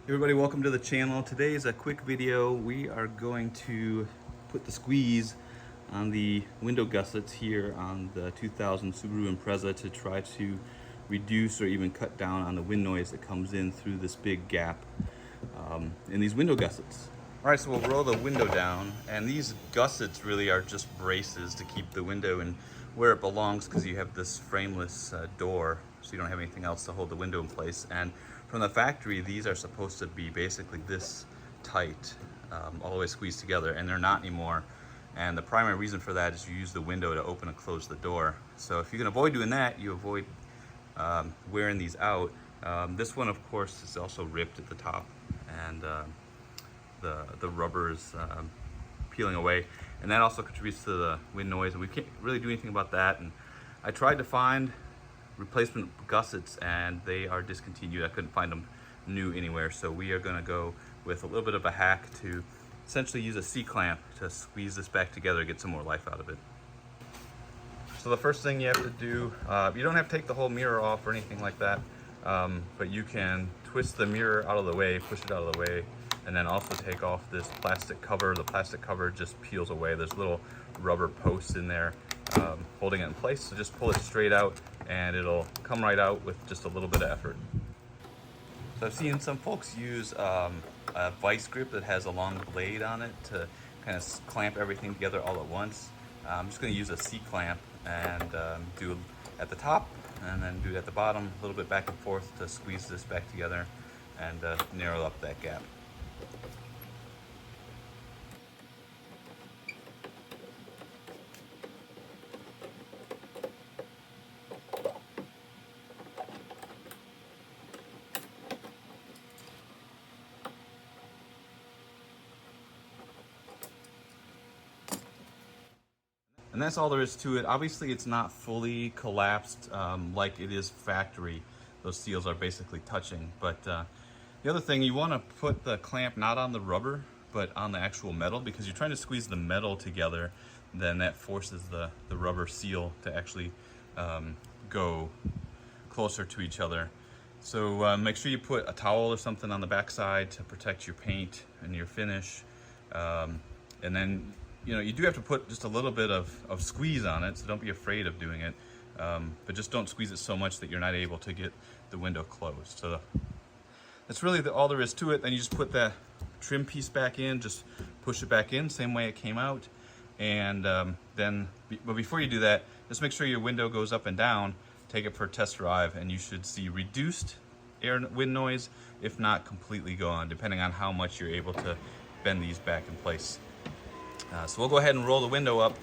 Everybody, welcome to the channel. Today is a quick video. We are going to put the squeeze on the window gussets here on the 2000 Subaru Impreza to try to reduce or even cut down on the wind noise that comes in through this big gap in these window gussets. All right, so we'll roll the window down, and these gussets really are just braces to keep the window in where it belongs, because you have this frameless door, so you don't have anything else to hold the window in place. And from the factory, these are supposed to be basically this tight, all the way squeezed together, and they're not anymore. And the primary reason for that is you use the window to open and close the door. So if you can avoid doing that, you avoid wearing these out. This one, of course, is also ripped at the top, and the rubber is peeling away, and that also contributes to the wind noise, and we can't really do anything about that. And I tried to find replacement gussets, and they are discontinued. I couldn't find them new anywhere, so we are going to go with a little bit of a hack to essentially use a C-clamp to squeeze this back together, get some more life out of it. So the first thing you have to do, you don't have to take the whole mirror off or anything like that, but you can twist the mirror out of the way, push it out of the way, and then also take off this plastic cover. The plastic cover just peels away. There's little rubber posts in there holding it in place, so just pull it straight out and it'll come right out with just a little bit of effort. So I've seen some folks use a vice grip that has a long blade on it to kind of clamp everything together all at once. I'm just going to use a C-clamp and do at the top and then do it at the bottom, a little bit back and forth to squeeze this back together and narrow up that gap. And that's all there is to it. Obviously, it's not fully collapsed like it is factory. Those seals are basically touching. But the other thing, you want to put the clamp not on the rubber, but on the actual metal, because you're trying to squeeze the metal together. Then that forces the rubber seal to actually go closer to each other. So make sure you put a towel or something on the backside to protect your paint and your finish. And then, you know, you do have to put just a little bit of squeeze on it, so don't be afraid of doing it. But just don't squeeze it so much that you're not able to get the window closed. So that's really all there is to it. Then you just put that trim piece back in, just push it back in, same way it came out. And but before you do that, just make sure your window goes up and down, take it for a test drive, and you should see reduced wind noise, if not completely gone, depending on how much you're able to bend these back in place. So we'll go ahead and roll the window up,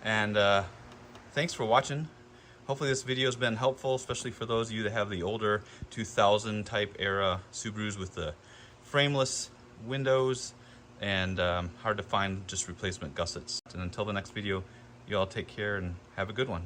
and thanks for watching. Hopefully this video has been helpful, especially for those of you that have the older 2000 type era Subarus with the frameless windows and hard to find just replacement gussets. And until the next video, you all take care and have a good one.